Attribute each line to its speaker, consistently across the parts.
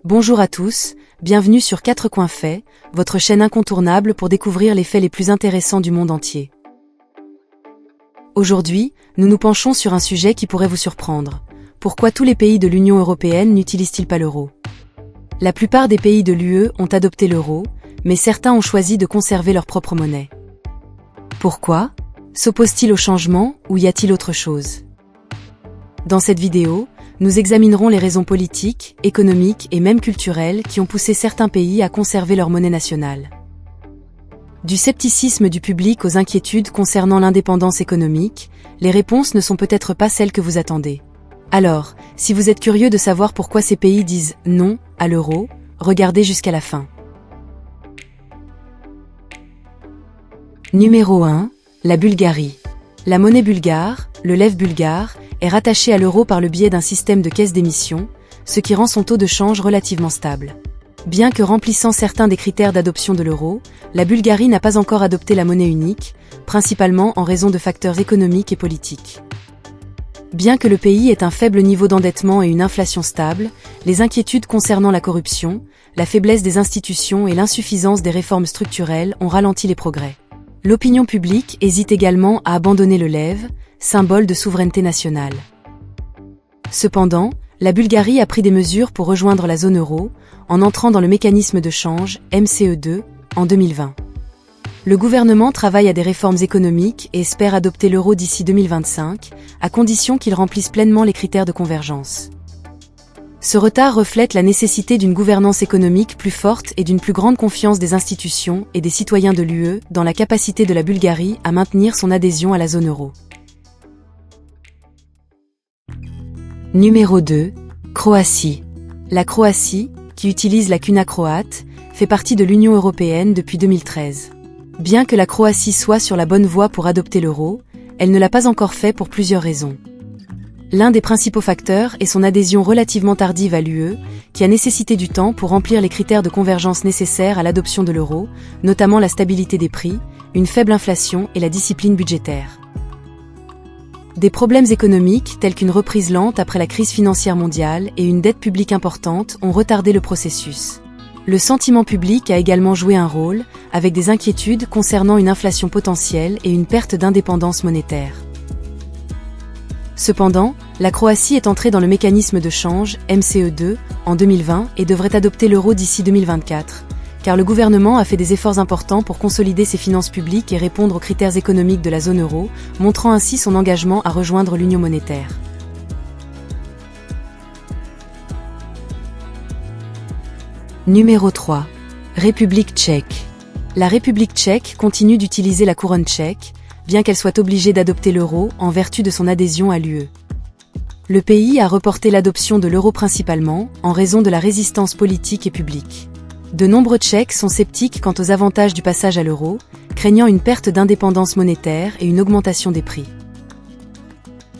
Speaker 1: Bonjour à tous, bienvenue sur 4 coins faits, votre chaîne incontournable pour découvrir les faits les plus intéressants du monde entier. Aujourd'hui, nous nous penchons sur un sujet qui pourrait vous surprendre. Pourquoi tous les pays de l'Union européenne n'utilisent-ils pas l'euro? La plupart des pays de l'UE ont adopté l'euro, mais certains ont choisi de conserver leur propre monnaie. Pourquoi? S'opposent-ils au changement ou y a-t-il autre chose? Dans cette vidéo, nous examinerons les raisons politiques, économiques et même culturelles qui ont poussé certains pays à conserver leur monnaie nationale. Du scepticisme du public aux inquiétudes concernant l'indépendance économique, les réponses ne sont peut-être pas celles que vous attendez. Alors, si vous êtes curieux de savoir pourquoi ces pays disent non à l'euro, regardez jusqu'à la fin. Numéro 1, la Bulgarie. La monnaie bulgare, le lev bulgare, est rattachée à l'euro par le biais d'un système de caisse d'émission, ce qui rend son taux de change relativement stable. Bien que remplissant certains des critères d'adoption de l'euro, la Bulgarie n'a pas encore adopté la monnaie unique, principalement en raison de facteurs économiques et politiques. Bien que le pays ait un faible niveau d'endettement et une inflation stable, les inquiétudes concernant la corruption, la faiblesse des institutions et l'insuffisance des réformes structurelles ont ralenti les progrès. L'opinion publique hésite également à abandonner le lev, symbole de souveraineté nationale. Cependant, la Bulgarie a pris des mesures pour rejoindre la zone euro, en entrant dans le mécanisme de change, MCE2, en 2020. Le gouvernement travaille à des réformes économiques et espère adopter l'euro d'ici 2025, à condition qu'il remplisse pleinement les critères de convergence. Ce retard reflète la nécessité d'une gouvernance économique plus forte et d'une plus grande confiance des institutions et des citoyens de l'UE dans la capacité de la Bulgarie à maintenir son adhésion à la zone euro. Numéro 2, Croatie. La Croatie, qui utilise la kuna croate, fait partie de l'Union européenne depuis 2013. Bien que la Croatie soit sur la bonne voie pour adopter l'euro, elle ne l'a pas encore fait pour plusieurs raisons. L'un des principaux facteurs est son adhésion relativement tardive à l'UE, qui a nécessité du temps pour remplir les critères de convergence nécessaires à l'adoption de l'euro, notamment la stabilité des prix, une faible inflation et la discipline budgétaire. Des problèmes économiques tels qu'une reprise lente après la crise financière mondiale et une dette publique importante ont retardé le processus. Le sentiment public a également joué un rôle, avec des inquiétudes concernant une inflation potentielle et une perte d'indépendance monétaire. Cependant, la Croatie est entrée dans le mécanisme de change, MCE2, en 2020 et devrait adopter l'euro d'ici 2024, car le gouvernement a fait des efforts importants pour consolider ses finances publiques et répondre aux critères économiques de la zone euro, montrant ainsi son engagement à rejoindre l'union monétaire. Numéro 3. République tchèque. La République tchèque continue d'utiliser la couronne tchèque, bien qu'elle soit obligée d'adopter l'euro en vertu de son adhésion à l'UE. Le pays a reporté l'adoption de l'euro principalement en raison de la résistance politique et publique. De nombreux Tchèques sont sceptiques quant aux avantages du passage à l'euro, craignant une perte d'indépendance monétaire et une augmentation des prix.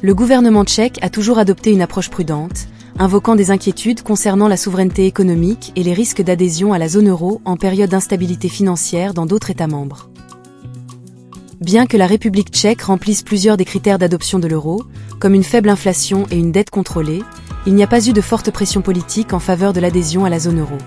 Speaker 1: Le gouvernement tchèque a toujours adopté une approche prudente, invoquant des inquiétudes concernant la souveraineté économique et les risques d'adhésion à la zone euro en période d'instabilité financière dans d'autres États membres. Bien que la République tchèque remplisse plusieurs des critères d'adoption de l'euro, comme une faible inflation et une dette contrôlée, il n'y a pas eu de forte pression politique en faveur de l'adhésion à la zone euro.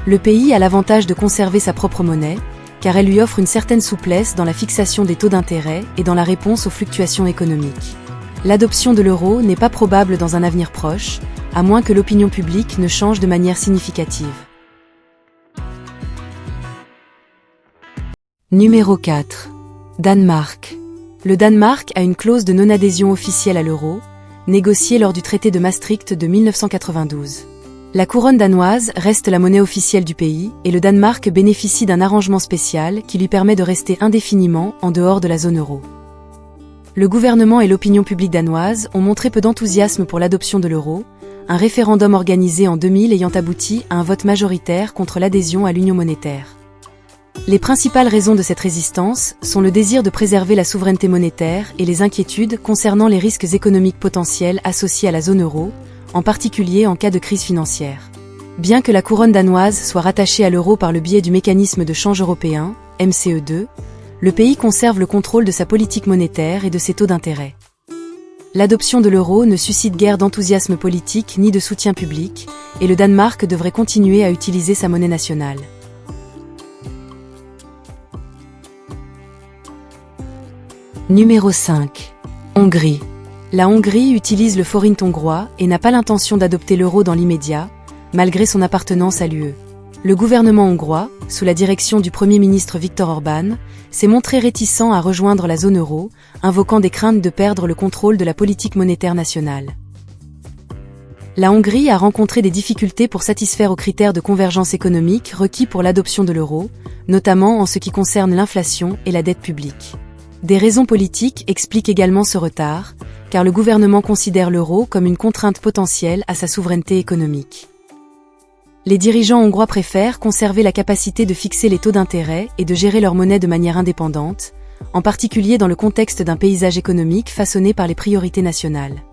Speaker 1: Le pays a l'avantage de conserver sa propre monnaie, car elle lui offre une certaine souplesse dans la fixation des taux d'intérêt et dans la réponse aux fluctuations économiques. L'adoption de l'euro n'est pas probable dans un avenir proche, à moins que l'opinion publique ne change de manière significative. Numéro 4. Danemark. Le Danemark a une clause de non-adhésion officielle à l'euro, négociée lors du traité de Maastricht de 1992. La couronne danoise reste la monnaie officielle du pays et le Danemark bénéficie d'un arrangement spécial qui lui permet de rester indéfiniment en dehors de la zone euro. Le gouvernement et l'opinion publique danoise ont montré peu d'enthousiasme pour l'adoption de l'euro, un référendum organisé en 2000 ayant abouti à un vote majoritaire contre l'adhésion à l'union monétaire. Les principales raisons de cette résistance sont le désir de préserver la souveraineté monétaire et les inquiétudes concernant les risques économiques potentiels associés à la zone euro, en particulier en cas de crise financière. Bien que la couronne danoise soit rattachée à l'euro par le biais du mécanisme de change européen, MCE2, le pays conserve le contrôle de sa politique monétaire et de ses taux d'intérêt. L'adoption de l'euro ne suscite guère d'enthousiasme politique ni de soutien public, et le Danemark devrait continuer à utiliser sa monnaie nationale. Numéro 5. Hongrie. La Hongrie utilise le forint hongrois et n'a pas l'intention d'adopter l'euro dans l'immédiat, malgré son appartenance à l'UE. Le gouvernement hongrois, sous la direction du Premier ministre Viktor Orbán, s'est montré réticent à rejoindre la zone euro, invoquant des craintes de perdre le contrôle de la politique monétaire nationale. La Hongrie a rencontré des difficultés pour satisfaire aux critères de convergence économique requis pour l'adoption de l'euro, notamment en ce qui concerne l'inflation et la dette publique. Des raisons politiques expliquent également ce retard, car le gouvernement considère l'euro comme une contrainte potentielle à sa souveraineté économique. Les dirigeants hongrois préfèrent conserver la capacité de fixer les taux d'intérêt et de gérer leur monnaie de manière indépendante, en particulier dans le contexte d'un paysage économique façonné par les priorités nationales.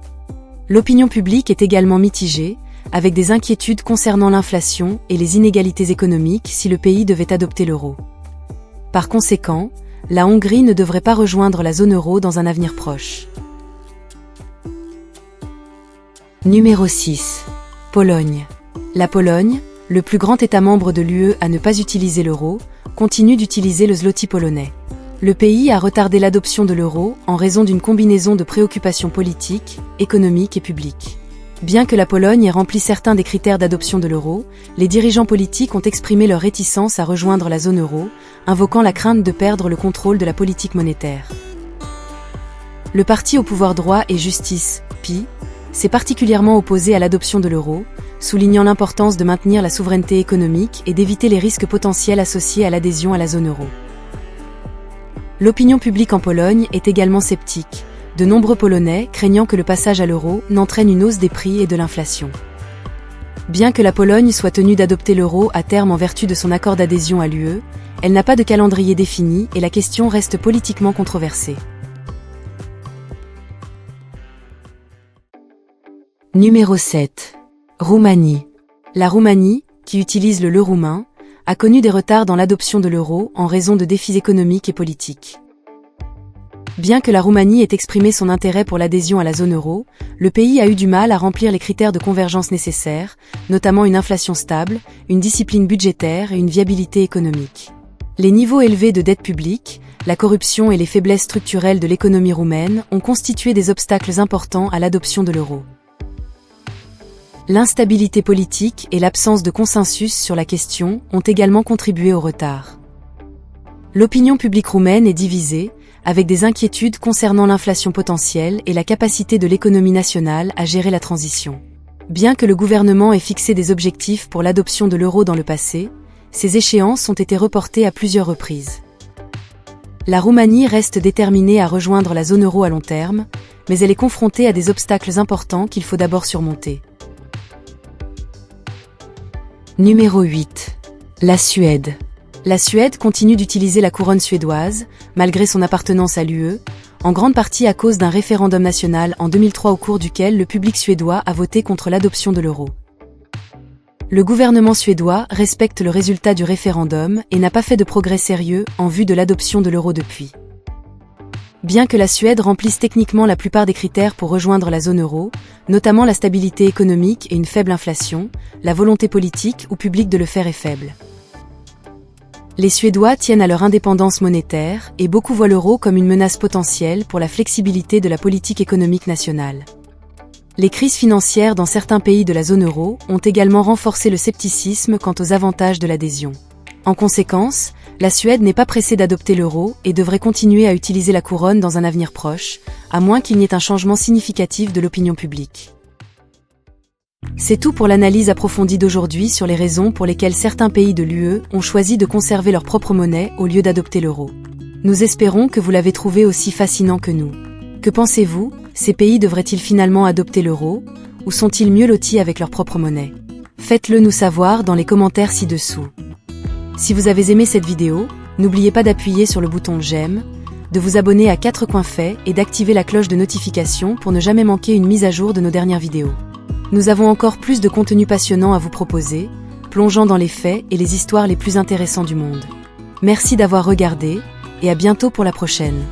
Speaker 1: L'opinion publique est également mitigée, avec des inquiétudes concernant l'inflation et les inégalités économiques si le pays devait adopter l'euro. Par conséquent, la Hongrie ne devrait pas rejoindre la zone euro dans un avenir proche. Numéro 6. Pologne. La Pologne, le plus grand État membre de l'UE à ne pas utiliser l'euro, continue d'utiliser le zloty polonais. Le pays a retardé l'adoption de l'euro en raison d'une combinaison de préoccupations politiques, économiques et publiques. Bien que la Pologne ait rempli certains des critères d'adoption de l'euro, les dirigeants politiques ont exprimé leur réticence à rejoindre la zone euro, invoquant la crainte de perdre le contrôle de la politique monétaire. Le parti au pouvoir droit et justice, PiS, s'est particulièrement opposé à l'adoption de l'euro, soulignant l'importance de maintenir la souveraineté économique et d'éviter les risques potentiels associés à l'adhésion à la zone euro. L'opinion publique en Pologne est également sceptique, de nombreux Polonais craignant que le passage à l'euro n'entraîne une hausse des prix et de l'inflation. Bien que la Pologne soit tenue d'adopter l'euro à terme en vertu de son accord d'adhésion à l'UE, elle n'a pas de calendrier défini et la question reste politiquement controversée. Numéro 7. Roumanie. La Roumanie, qui utilise le leu roumain, a connu des retards dans l'adoption de l'euro en raison de défis économiques et politiques. Bien que la Roumanie ait exprimé son intérêt pour l'adhésion à la zone euro, le pays a eu du mal à remplir les critères de convergence nécessaires, notamment une inflation stable, une discipline budgétaire et une viabilité économique. Les niveaux élevés de dette publique, la corruption et les faiblesses structurelles de l'économie roumaine ont constitué des obstacles importants à l'adoption de l'euro. L'instabilité politique et l'absence de consensus sur la question ont également contribué au retard. L'opinion publique roumaine est divisée, avec des inquiétudes concernant l'inflation potentielle et la capacité de l'économie nationale à gérer la transition. Bien que le gouvernement ait fixé des objectifs pour l'adoption de l'euro dans le passé, ces échéances ont été reportées à plusieurs reprises. La Roumanie reste déterminée à rejoindre la zone euro à long terme, mais elle est confrontée à des obstacles importants qu'il faut d'abord surmonter. Numéro 8. La Suède. La Suède continue d'utiliser la couronne suédoise, malgré son appartenance à l'UE, en grande partie à cause d'un référendum national en 2003 au cours duquel le public suédois a voté contre l'adoption de l'euro. Le gouvernement suédois respecte le résultat du référendum et n'a pas fait de progrès sérieux en vue de l'adoption de l'euro depuis. Bien que la Suède remplisse techniquement la plupart des critères pour rejoindre la zone euro, notamment la stabilité économique et une faible inflation, la volonté politique ou publique de le faire est faible. Les Suédois tiennent à leur indépendance monétaire et beaucoup voient l'euro comme une menace potentielle pour la flexibilité de la politique économique nationale. Les crises financières dans certains pays de la zone euro ont également renforcé le scepticisme quant aux avantages de l'adhésion. En conséquence, la Suède n'est pas pressée d'adopter l'euro et devrait continuer à utiliser la couronne dans un avenir proche, à moins qu'il n'y ait un changement significatif de l'opinion publique. C'est tout pour l'analyse approfondie d'aujourd'hui sur les raisons pour lesquelles certains pays de l'UE ont choisi de conserver leur propre monnaie au lieu d'adopter l'euro. Nous espérons que vous l'avez trouvé aussi fascinant que nous. Que pensez-vous, ces pays devraient-ils finalement adopter l'euro, ou sont-ils mieux lotis avec leur propre monnaie? Faites-le nous savoir dans les commentaires ci-dessous. Si vous avez aimé cette vidéo, n'oubliez pas d'appuyer sur le bouton j'aime, de vous abonner à 4 coins faits et d'activer la cloche de notification pour ne jamais manquer une mise à jour de nos dernières vidéos. Nous avons encore plus de contenu passionnant à vous proposer, plongeant dans les faits et les histoires les plus intéressants du monde. Merci d'avoir regardé, et à bientôt pour la prochaine.